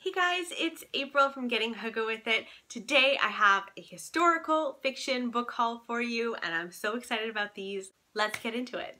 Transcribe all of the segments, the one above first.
Hey guys, it's April from Getting Hugga With It. Today I have a historical fiction book haul for you and I'm so excited about these. Let's get into it.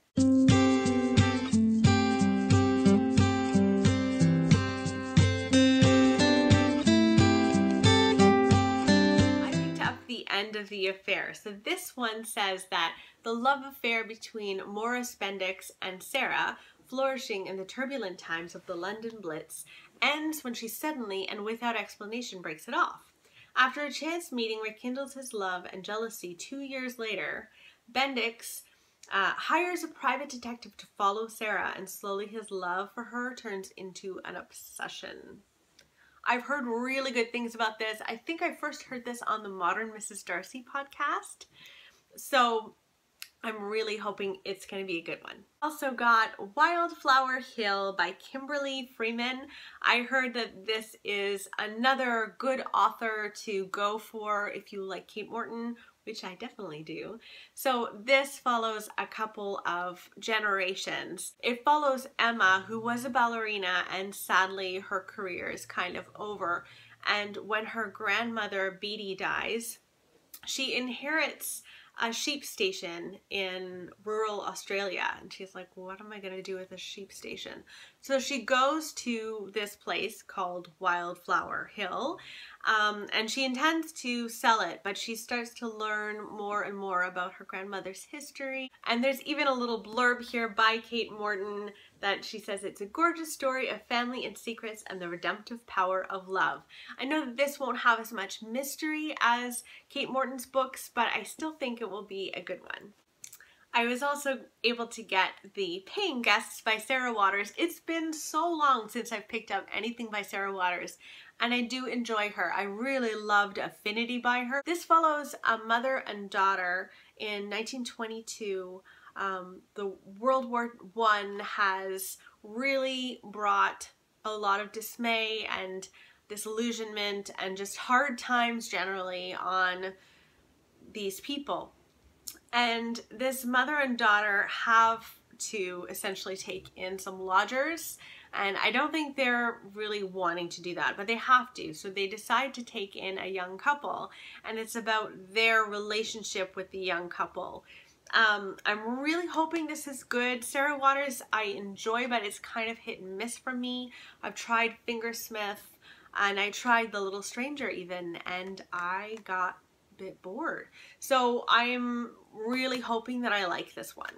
I picked up The End of the Affair. So this one says that the love affair between Morris Bendix and Sarah, flourishing in the turbulent times of the London Blitz, ends when she suddenly and without explanation breaks it off. After a chance meeting rekindles his love and jealousy 2 years later, Bendix hires a private detective to follow Sarah, and slowly his love for her turns into an obsession. I've heard really good things about this. I think I first heard this on the Modern Mrs. Darcy podcast, so I'm really hoping it's going to be a good one. Also got Wildflower Hill by Kimberly Freeman. I heard that this is another good author to go for if you like Kate Morton, which I definitely do. So this follows a couple of generations. It follows Emma, who was a ballerina, and sadly her career is kind of over. And when her grandmother Beatty dies, she inherits a sheep station in rural Australia, and she's like, what am I going to do with a sheep station? So she goes to this place called Wildflower Hill, and she intends to sell it, but she starts to learn more and more about her grandmother's history. And there's even a little blurb here by Kate Morton that she says it's a gorgeous story of family and secrets and the redemptive power of love. I know that this won't have as much mystery as Kate Morton's books, but I still think it will be a good one. I was also able to get The Paying Guests by Sarah Waters. It's been so long since I've picked up anything by Sarah Waters, and I do enjoy her. I really loved Affinity by her. This follows a mother and daughter in 1922. The World War I has really brought a lot of dismay and disillusionment and just hard times generally on these people. And this mother and daughter have to essentially take in some lodgers, and I don't think they're really wanting to do that, but they have to. So they decide to take in a young couple, and it's about their relationship with the young couple. I'm really hoping this is good. Sarah Waters I enjoy, but it's kind of hit and miss for me. I've tried Fingersmith, and I tried The Little Stranger even, and I got bit bored. So I'm really hoping that I like this one.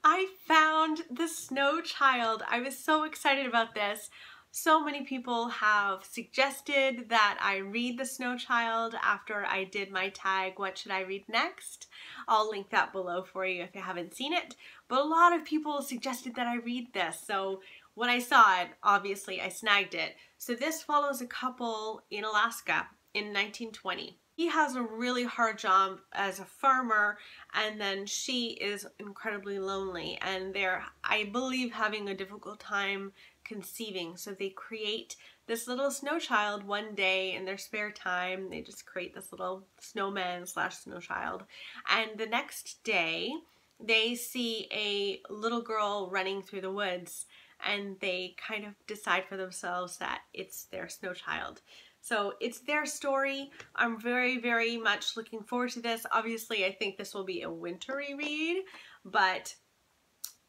I found The Snow Child. I was so excited about this. So many people have suggested that I read The Snow Child after I did my tag, what should I read next? I'll link that below for you if you haven't seen it. But a lot of people suggested that I read this, so when I saw it, obviously I snagged it. So this follows a couple in Alaska in 1920. He has a really hard job as a farmer, and then she is incredibly lonely, and they're, I believe, having a difficult time conceiving. So they create this little snow child one day in their spare time. They just create this little snowman slash snow child. And the next day, they see a little girl running through the woods, and they kind of decide for themselves that it's their snow child. So it's their story. I'm very, very much looking forward to this. Obviously, I think this will be a wintry read, but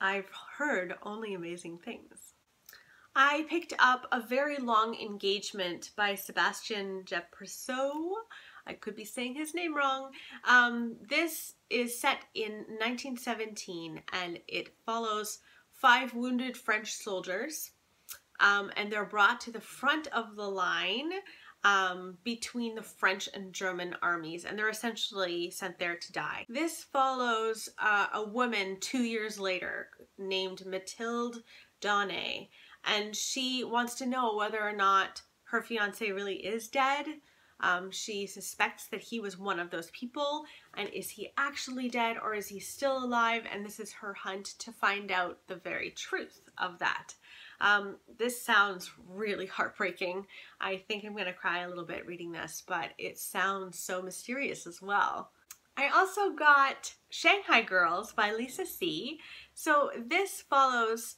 I've heard only amazing things. I picked up A Very Long Engagement by Sebastian Jepresseau. I could be saying his name wrong. This is set in 1917, and it follows 5 wounded French soldiers, and they're brought to the front of the line between the French and German armies, and they're essentially sent there to die. This follows a woman 2 years later named Mathilde Donnet, and she wants to know whether or not her fiance really is dead. She suspects that he was one of those people, and is he actually dead or is he still alive? And this is her hunt to find out the very truth of that. This sounds really heartbreaking. I think I'm going to cry a little bit reading this, but it sounds so mysterious as well. I also got Shanghai Girls by Lisa C. So this follows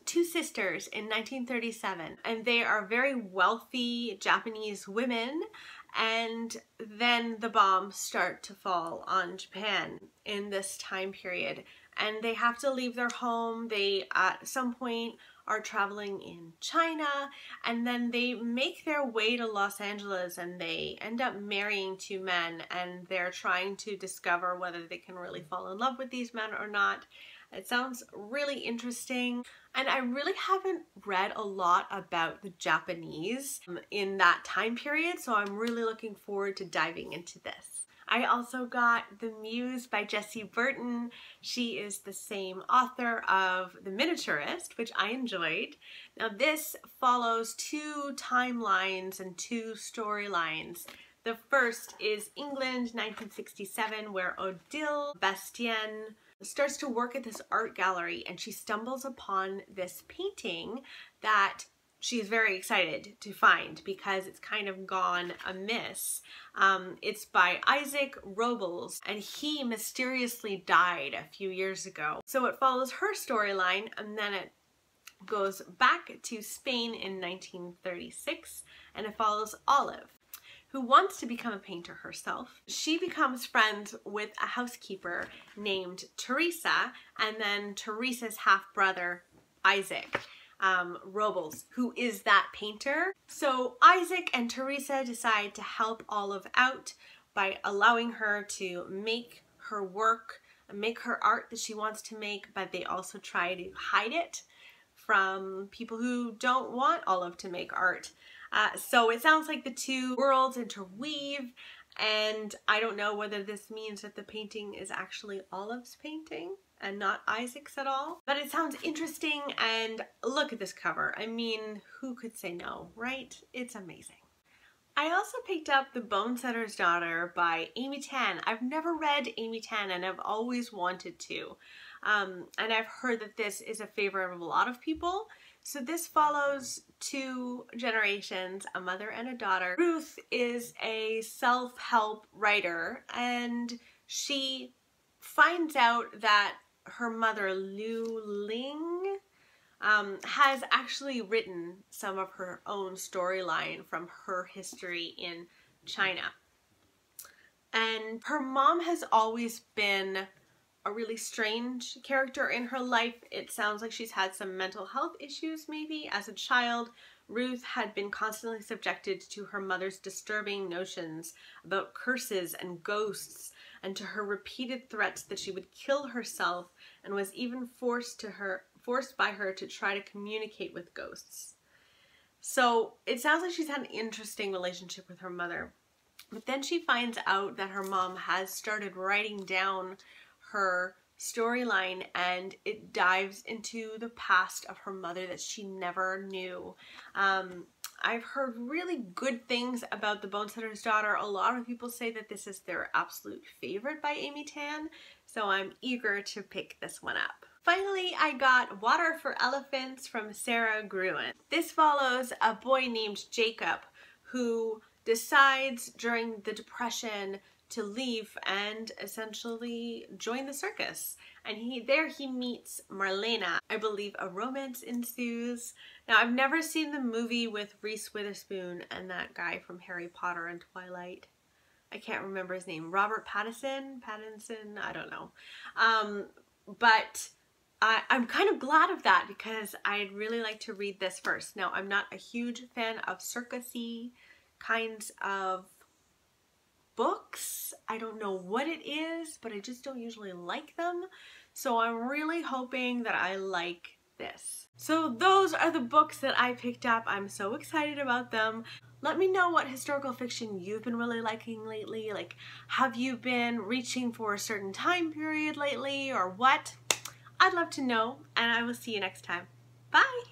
two sisters in 1937, and they are very wealthy Japanese women, and then the bombs start to fall on Japan in this time period, and they have to leave their home. They at some point are traveling in China, and then they make their way to Los Angeles, and they end up marrying two men, and they're trying to discover whether they can really fall in love with these men or not. It sounds really interesting, and I really haven't read a lot about the Japanese in that time period, so I'm really looking forward to diving into this. I also got The Muse by Jessie Burton. She is the same author of The Miniaturist, which I enjoyed. Now this follows two timelines and two storylines. The first is England, 1967, where Odile Bastien starts to work at this art gallery, and she stumbles upon this painting that she's very excited to find because it's kind of gone amiss. It's by Isaac Robles, and he mysteriously died a few years ago. So it follows her storyline, and then it goes back to Spain in 1936, and it follows Olive, who wants to become a painter herself. She becomes friends with a housekeeper named Teresa, and then Teresa's half-brother, Isaac Robles, who is that painter. So Isaac and Teresa decide to help Olive out by allowing her to make her work, make her art that she wants to make, but they also try to hide it from people who don't want Olive to make art. So it sounds like the two worlds interweave, and I don't know whether this means that the painting is actually Olive's painting and not Isaac's at all. But it sounds interesting, and look at this cover. I mean, who could say no, right? It's amazing. I also picked up The Bonesetter's Daughter by Amy Tan. I've never read Amy Tan, and I've always wanted to. And I've heard that this is a favorite of a lot of people. So this follows two generations, a mother and a daughter. Ruth is a self-help writer, and she finds out that her mother, Liu Ling, has actually written some of her own storyline from her history in China. And her mom has always been a really strange character in her life. It sounds like she's had some mental health issues maybe. As a child, Ruth had been constantly subjected to her mother's disturbing notions about curses and ghosts, and to her repeated threats that she would kill herself, and was even forced by her to try to communicate with ghosts. So it sounds like she's had an interesting relationship with her mother. But then she finds out that her mom has started writing down her storyline, and it dives into the past of her mother that she never knew. I've heard really good things about The Bonesetter's Daughter. A lot of people say that this is their absolute favorite by Amy Tan, so I'm eager to pick this one up. Finally, I got Water for Elephants from Sarah Gruen. This follows a boy named Jacob who decides during the Depression to leave and essentially join the circus. And there he meets Marlena. I believe a romance ensues. Now, I've never seen the movie with Reese Witherspoon and that guy from Harry Potter and Twilight. I can't remember his name. Robert Pattinson? I don't know. But I'm kind of glad of that because I'd really like to read this first. Now, I'm not a huge fan of circus-y kinds of books. I don't know what it is, but I just don't usually like them. So I'm really hoping that I like this. So those are the books that I picked up. I'm so excited about them. Let me know what historical fiction you've been really liking lately. Like, have you been reaching for a certain time period lately or what? I'd love to know, and I will see you next time. Bye!